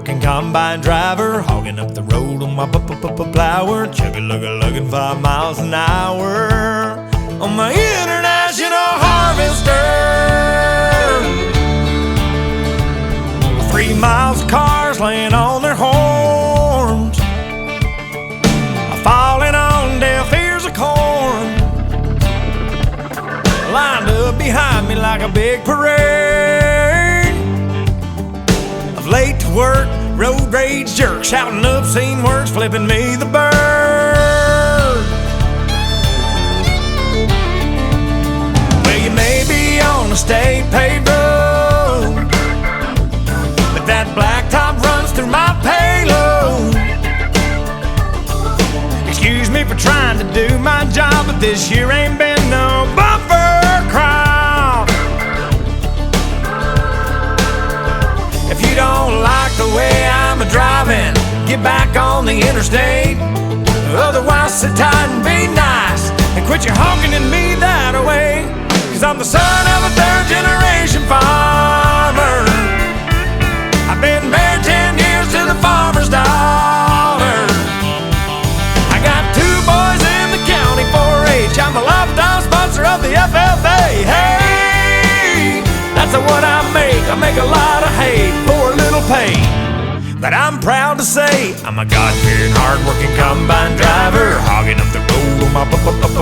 hard-working combine driver, hogging up the road on my plower, chugga-lugga-lugging 5 miles an hour on my international harvester. 3 miles of cars laying on their horns, falling on deaf ears of corn, lined up behind me like a big parade of late to work, road rage jerks, shouting obscene words, flipping me the bird. Well, you may be on a state paved road, but that blacktop runs through my payload. Excuse me for trying to do my job, but this year ain't been no bumper crop. If you don't like the way I'm a-driving, get back on the interstate. Otherwise, sit tight and be nice and quit your honking at me that way. 'Cause I'm the son of a third-generation farmer. I've been married 10 years to the farmer's daughter. I got 2 boys in the county 4-H. I'm a lifetime sponsor of the FFA. Hey, that's what I make. I make a lot of hay for a little pay. But I'm proud to say I'm a God-fearing, hard-working combine driver, hogging up the road on my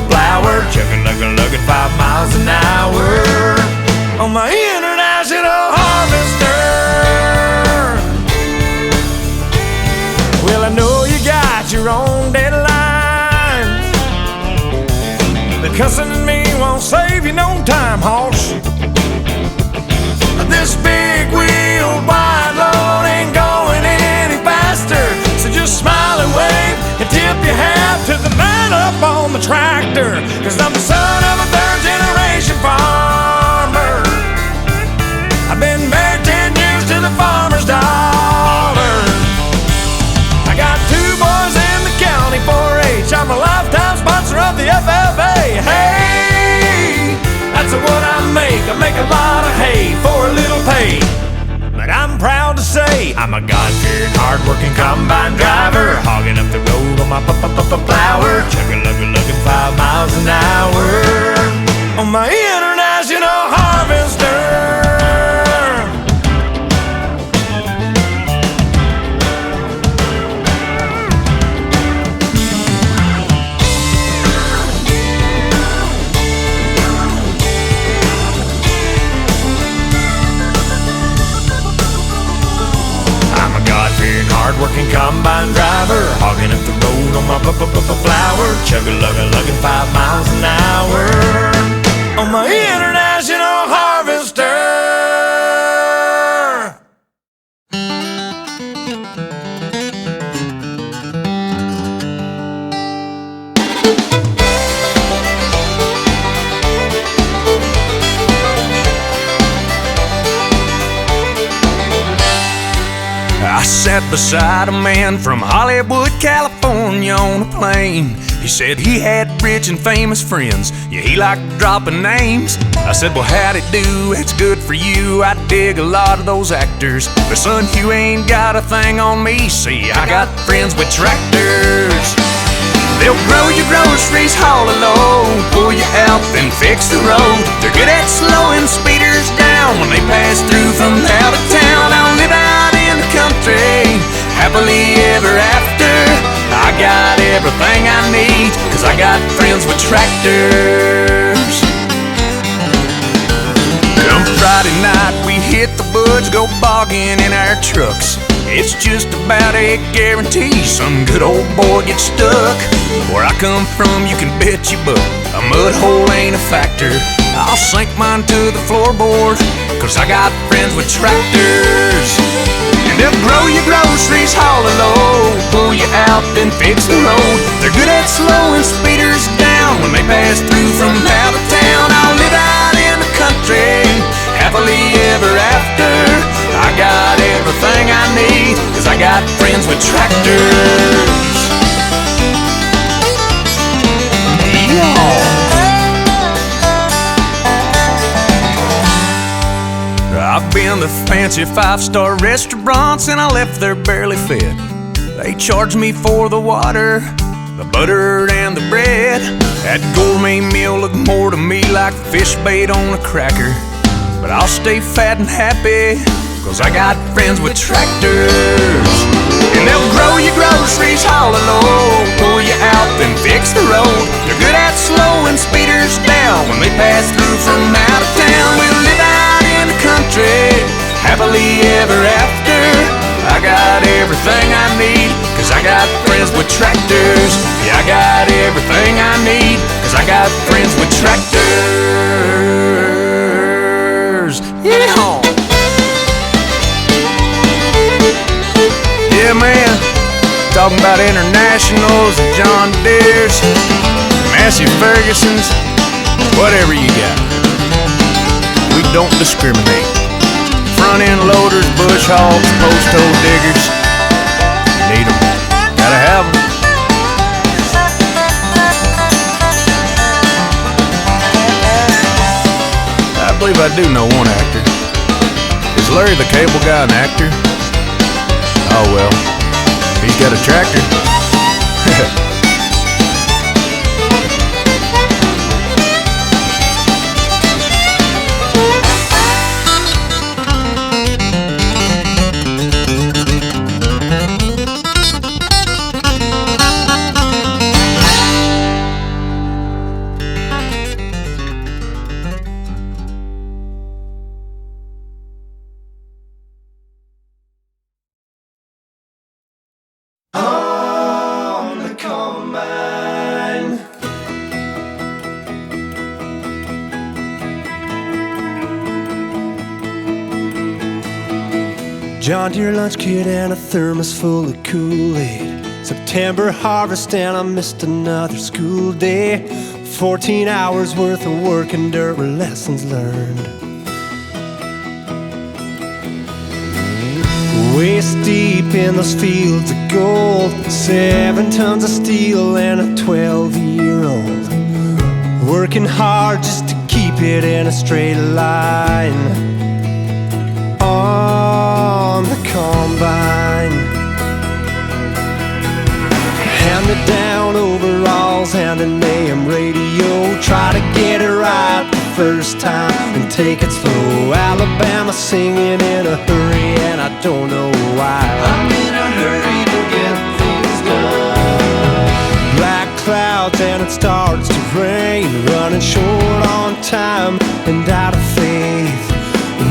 plower, chugga-lugga-lugging 5 miles an hour on my international harvester. Well, I know you got your own deadlines, but cussing at me won't save you no time, hoss. This big-wheeled wide load ain't going any faster, so just smile and wave and tip your hat to the man up on the tractor. 'Cause I'm the son of a third-generation farmer. I've been married 10 years to the farmer's daughter. I got 2 boys in the county 4-H. I'm a lifetime sponsor of the FFA. Hey, that's what I make. I make a lot of hay for a little pay. But I'm proud to say I'm a God-fearing, hard-working combine driver, hogging up the road on my plower, chugga-lugga-lugging 5 miles an hour on my international harvester. Hard-working combine driver, hogging up the road on my flower, chugga-lugga-lugging 5 miles an hour on my international harvester. I sat beside a man from Hollywood, California on a plane. He said he had rich and famous friends, yeah, he liked dropping names. I said, well, how'd it do? That's good for you. I dig a lot of those actors, but son, you ain't got a thing on me. See, I got friends with tractors. They'll grow your groceries, haul a load, pull you out, then fix the road. They're good at slowing speeders down when they pass through from out of town. I'll live out in the country, happily ever after. I got everything I need, 'cause I got friends with tractors. Come Friday night, we hit the woods, go bogging in our trucks. It's just about a guarantee some good old boy gets stuck. Where I come from, you can bet your butt a mud hole ain't a factor. I'll sink mine to the floorboard, 'cause I got friends with tractors. And they'll grow your groceries, haul a load, pull you out, then fix the road. They're good at slowing speeders down when they pass through from out of town. I'll live out in the country, happily ever after. I got everything I need, 'cause I got friends with tractors. I've been to fancy 5-star restaurants and I left there barely fed. They charged me for the water, the butter and the bread. That gourmet meal looked more to me like fish bait on a cracker. But I'll stay fat and happy, 'cause I got friends with tractors. And they'll grow your groceries, haul a load, pull you out, then fix the road. They're good at slowing speeders down when they pass through from out of town. We live out in the country, happily ever after. I got everything I need, 'cause I got friends with tractors. Yeah, I got everything I need, 'cause I got friends with tractors. Yeah! Yeah, man, talking about internationals and John Deere's, Massey Ferguson's, whatever you got. We don't discriminate. Front end loaders, bush hogs, post hole diggers, need them, gotta have them. I believe I do know one actor. Is Larry the Cable Guy an actor? Oh well, he's got a tractor. John Deere lunch kit and a thermos full of Kool-Aid. September harvest and I missed another school day. 14 hours worth of work and dirt were lessons learned. Waist deep in those fields of gold, 7 tons of steel and a 12-year-old. Working hard just to keep it in a straight line. On the combine, hand-me-down overalls and an AM radio. Try to get it right the first time and take it slow. Alabama singing in a hurry and I don't know why. I'm in a hurry to get things done. Black clouds and it starts to rain, running short on time and out of faith.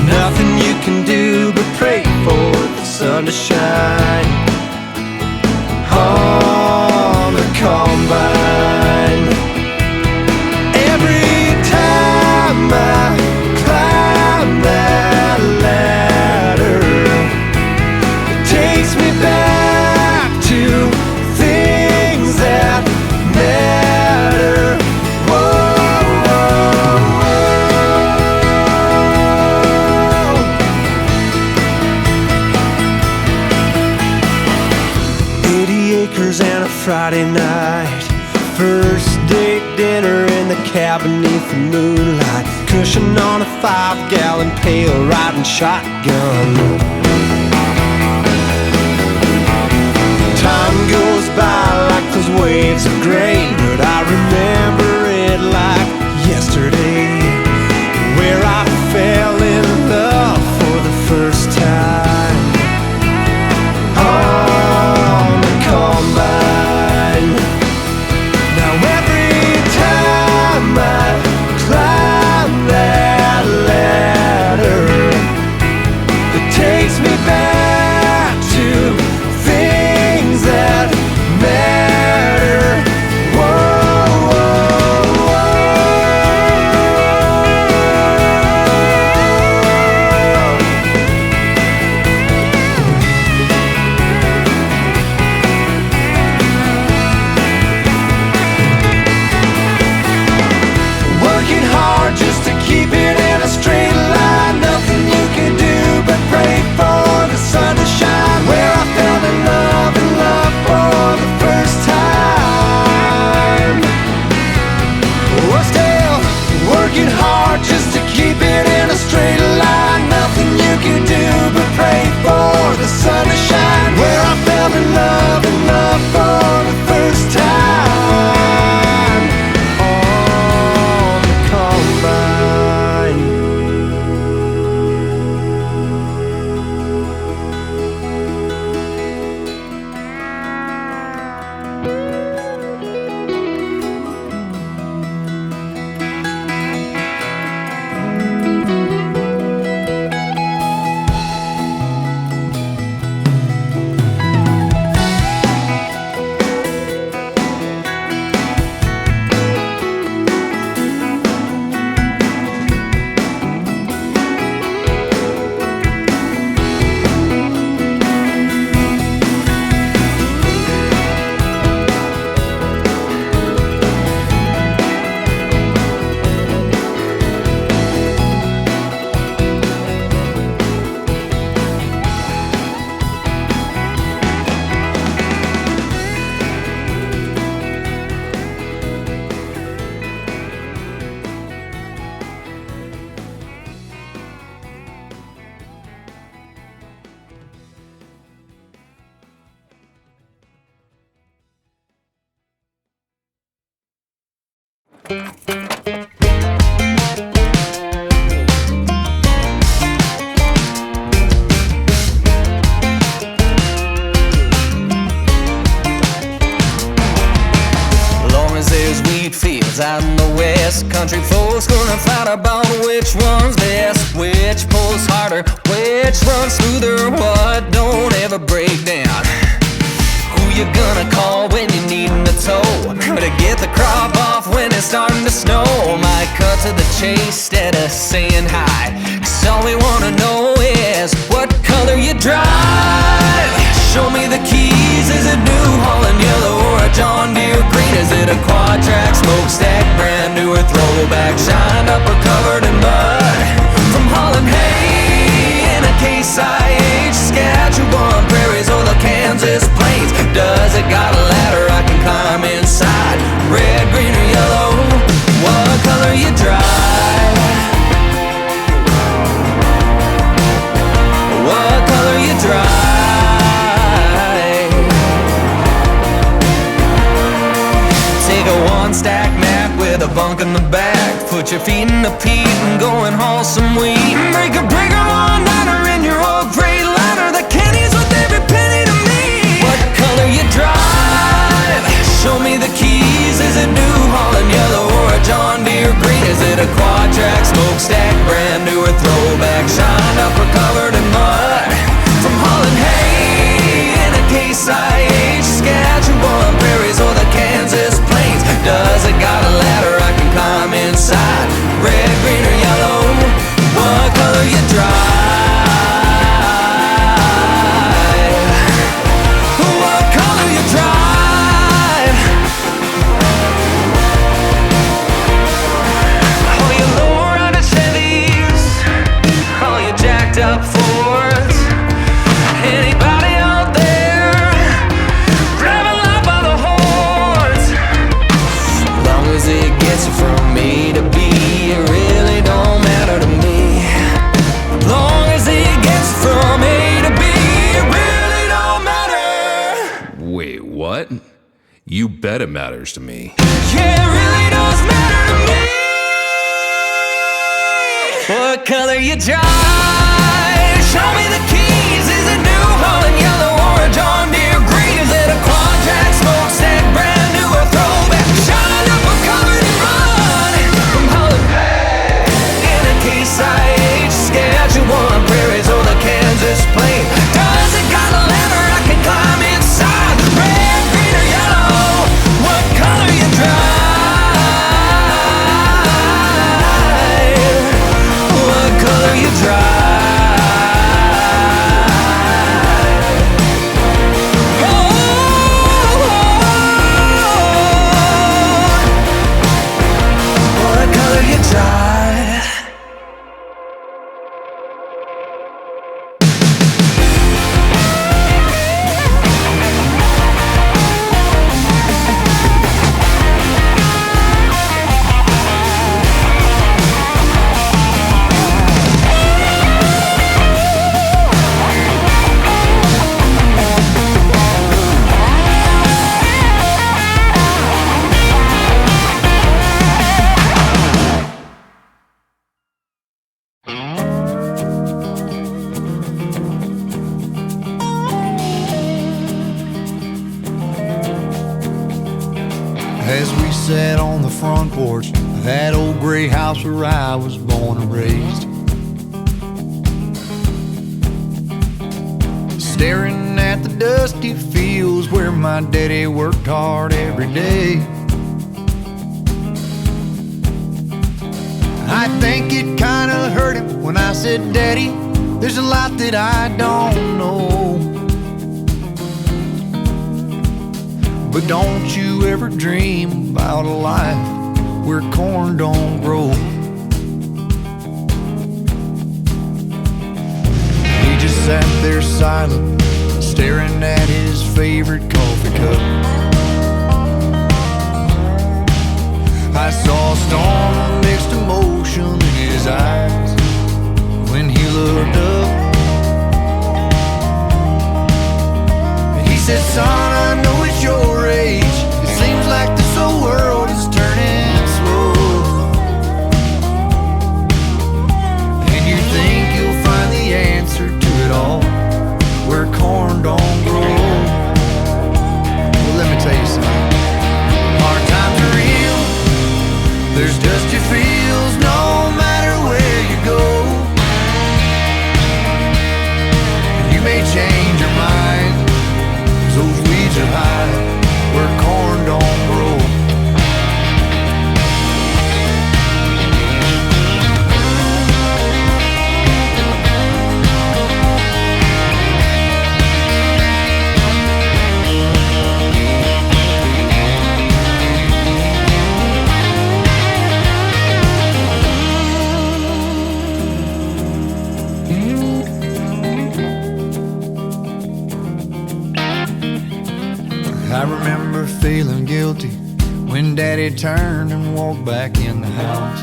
Nothing you can do but pray for the sun to shine. On the combine, every time I climb that ladder, it takes me back to things that matter. And a Friday night, first date dinner in the cabin beneath the moonlight, cushion on a 5-gallon pail, riding shotgun. Time goes by like those waves of grain, but I remember it like yesterday, where I fell in love for the first time. Combine. Now every time I climb that ladder, it takes me back to things that matter. Whoa. country folks gonna fight about which one's best, which pulls harder, which runs smoother, what don't ever break down. Who you gonna call when you need a tow? To get the crop off when it's starting to snow. Might cut to the chase instead of saying hi, 'cause all we wanna know is what color you drive. Show me the keys, is it New Holland yellow or a John Deere green? Is it a quad-track smokestack, brand new or throwback, shined up or covered in mud? From Holland hay in a Case IH, Saskatchewan prairies or the Kansas plains. Does it got a ladder I can climb inside? Red, green or yellow, what color you drive? What color you drive? Take a one-stack Mac with a bunk in the back, put your feet in the peat and go and haul some wheat. Break a breaker one-niner in your old Freightliner, the Kenny's with every penny to me. What color you drive? Show me the keys, is it New Holland yellow or a John Deere green? Is it a quad-track smokestack, brand new or throwback, shined up or covered in mud? From Holland hay in a Case IH, Saskatchewan prairies or the Kansas plains. Does it got a ladder I can climb inside? Red, green or yellow, what color you drive? What color you drive? All you low-rider Chevys, all you jacked up Fords. Anybody out there driving up by the horns? Long as it gets you from A to B, it really don't matter to me. Long as it gets from A to B, it really don't matter. Wait, what? You bet it matters to me. Yeah, it really does matter to me. What color you drive? Show me the keys. Is it New Holland yellow or a John Deere green? Is it a quad-track smokestack, brand new or throwback, shined up or covered in mud? From Holland in a Case IH, Saskatchewan prairies or the Kansas plain. Does it got a ladder I can climb inside? Red, green or yellow, what color you drive? What color you drive? What color you drive? As we sat on the front porch of that old gray house where I was born and raised, staring at the dusty fields where my daddy worked hard every day, I think it kinda hurt him when I said, Daddy, there's a lot that I don't know. But don't you ever dream about a life where corn don't grow. He just sat there silent, staring at his favorite coffee cup. I saw a storm of mixed emotion in his eyes when he looked up. He said, son, I know it's your age. It seems like this whole world is turning slow, and you think you'll find the answer to it all where corn don't grow. Well, let me tell you something. Hard times are real. There's dusty fields I remember feeling guilty when Daddy turned and walked back in the house.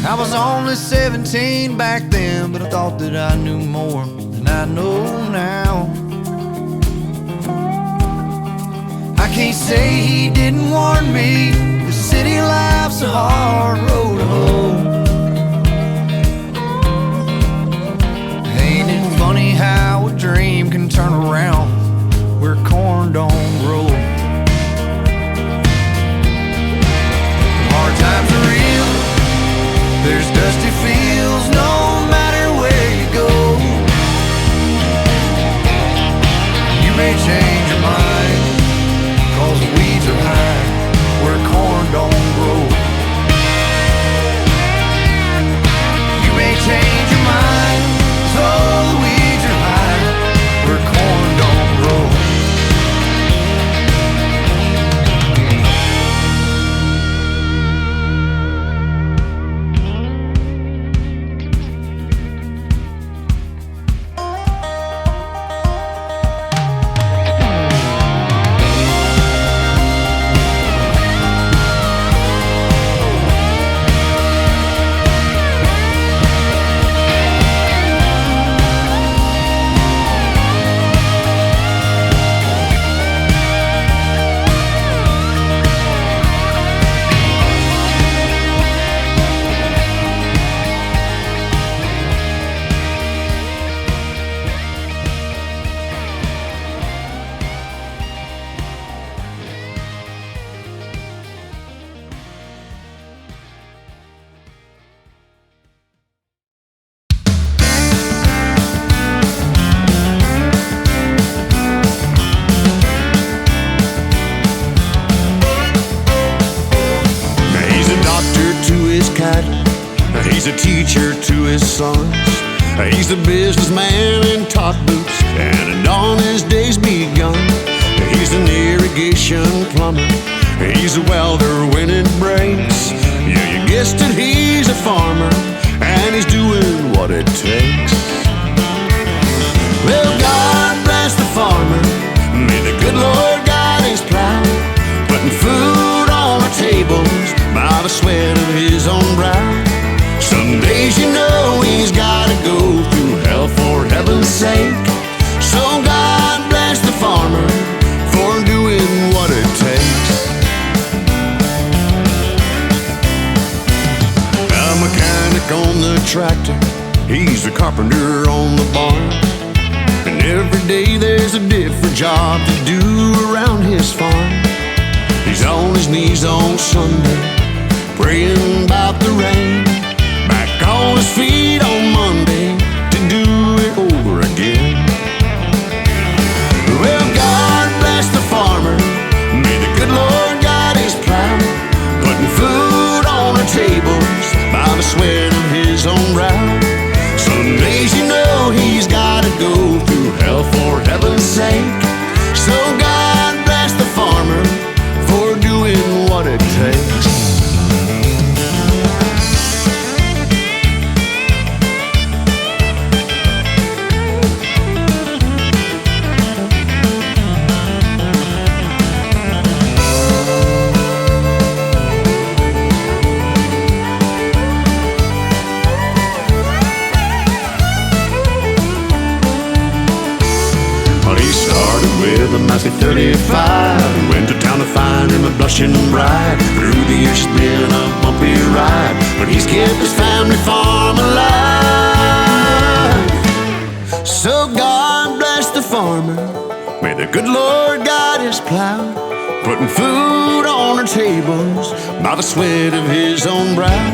I was only 17 back then, but I thought that I knew more than I know now. I can't say he didn't warn me, the city life's a hard road to hoe. Ain't it funny how a dream can turn around where corn don't grow? Hard times are real, there's dusty fields no matter where you go. You may change your mind, 'cause the weeds are high where corn don't grow. You may change your mind, so the weeds are high where corn don't grow. He's a teacher to his sons. He's a businessman in top boots, and on his days begun. He's an irrigation plumber. He's a welder when it breaks. Yeah, you guessed it, he's a farmer, and he's doing what it takes. Well, God bless the farmer. May the good Lord guide his plow, putting food on our tables by the sweat of his own brow. Some days you know he's gotta go through hell for heaven's sake. So God bless the farmer for doing what it takes. A mechanic on the tractor, he's a carpenter on the barn. And every day there's a different job to do around his farm. He's on his knees on Sunday, praying about the rain. Back on his feet on Monday to do it over again. Well, God bless the farmer. May the good Lord guide his plow, putting food on our tables by the sweat of his own brow. Some days you know he's gotta go through hell for heaven's sake. So God bless the farmer for doing what it takes. With a Massey 35, went to town to find him a blushing bride. Through the years it's been a bumpy ride, but he's kept his family farm alive. So God bless the farmer. May the good Lord guide his plow, putting food on our tables by the sweat of his own brow.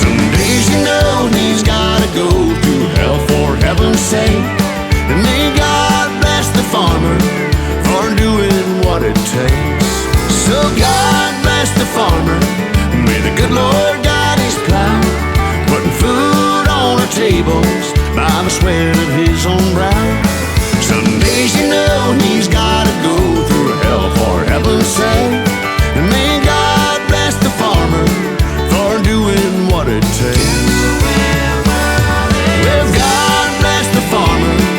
Some days you know he's gotta go through hell for heaven's sake. And may God bless the farmer for doing what it takes. So God bless the farmer. May the good Lord guide his plow, putting food on our tables by the sweat of his own brow. Some days you know he's gotta go through hell for heaven's sake. And may God bless the farmer for doing what it takes. Well, God bless the farmer.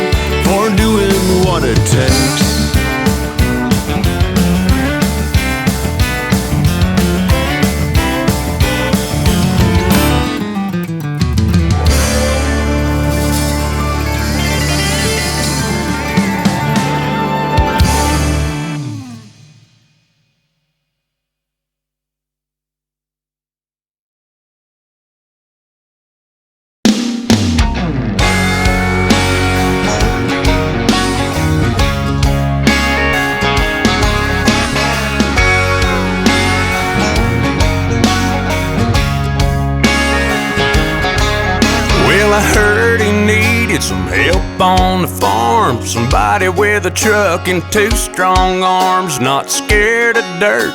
I heard he needed some help on the farm. Somebody with a truck and 2 strong arms, not scared of dirt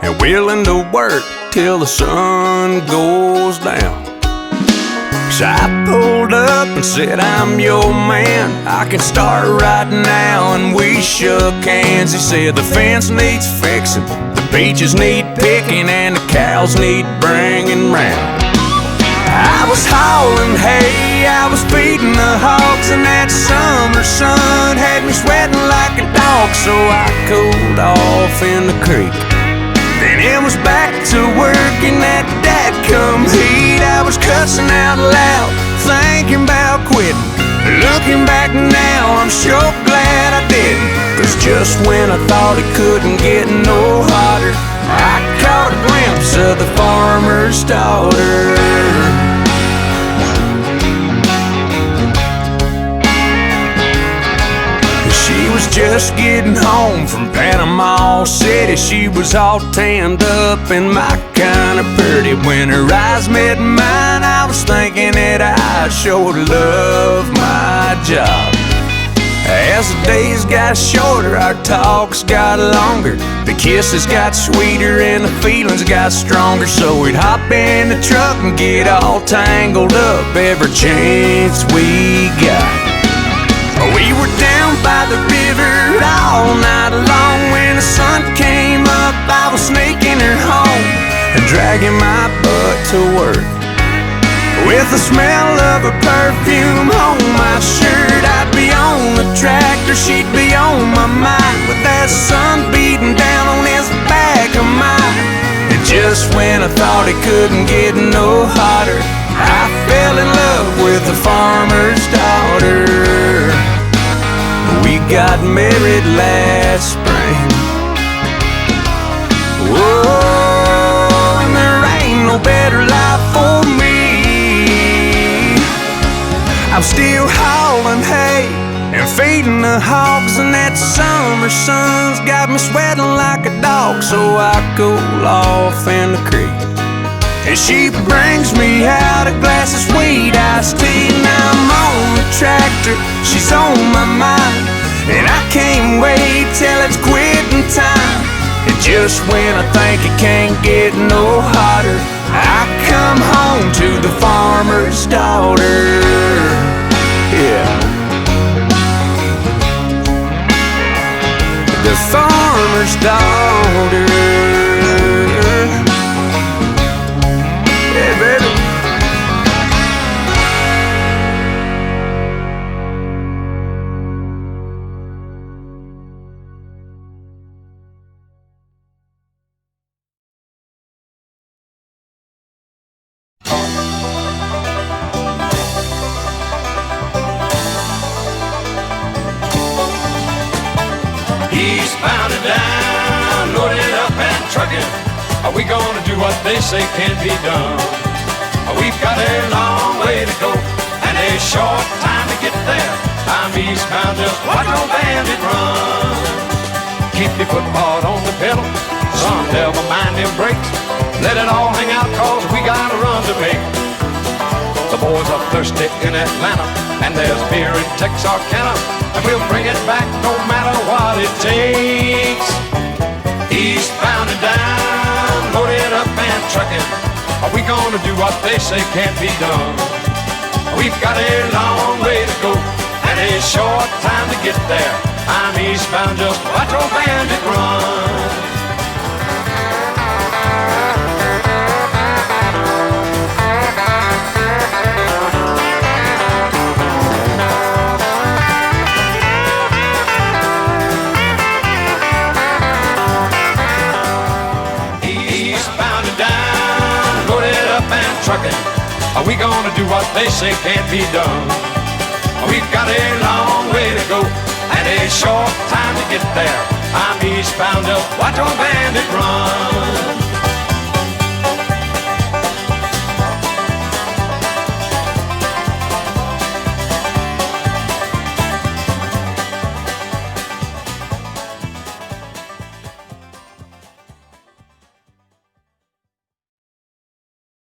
and willing to work till the sun goes down. So I pulled up and said, I'm your man, I can start right now. And we shook hands. He said the fence needs fixing, the peaches need picking, and the cows need bringing round. I was hauling hay, I was feeding the hogs, and that summer sun had me sweating like a dog. So I cooled off in the creek. Then it was back to work in that dadgum heat. I was cussing out loud, thinking about quitting. Looking back now, I'm sure glad I didn't. 'Cause just when I thought it couldn't get no hotter, I caught a glimpse of the farmer's daughter. She was just getting home from Panama City. She was all tanned up and my kind of pretty. When her eyes met mine, I was thinking that I sure love my job. As the days got shorter, our talks got longer. The kisses got sweeter and the feelings got stronger. So we'd hop in the truck and get all tangled up every chance we got. We were down by the river all night long. When the sun came up, I was sneaking her home and dragging my butt to work. With the smell of her perfume on my shirt, I'd be on the tractor, she'd be on my mind, with that sun beating down on this back of mine. And just when I thought it couldn't get no hotter, I fell in love with the farmer's daughter. We got married last spring. Whoa, and there ain't no better life for me. I'm still hauling hay and feeding the hogs, and that summer sun's got me sweating like a dog. So I cool off in the creek, and she brings me out a glass of sweet iced tea. Now I'm on the tractor, she's on my mind, and I can't wait till it's quitting time. And just when I think it can't get no hotter, I come home to the farmer's daughter. Yeah, the farmer's daughter. Yeah, baby. Eastbound and down, loaded up and trucking. Are we gonna do what they say can't be done? We've got a long way to go and a short time to get there. I'm eastbound, just watch old bandit run. Keep your foot hard on the pedal, son, never mind them brakes. Let it all hang out, cause we got a run to make. The boys are thirsty in Atlanta, and there's beer in Texarkana, and we'll bring it back no matter what it takes. Eastbound and down, loaded up and trucking. Are we gonna do what they say can't be done? We've got a long way to go and a short time to get there. I'm eastbound, just watch old bandit run. Trucking. Are we gonna do what they say can't be done? We've got a long way to go and a short time to get there. I'm eastbound, just watch old bandit run.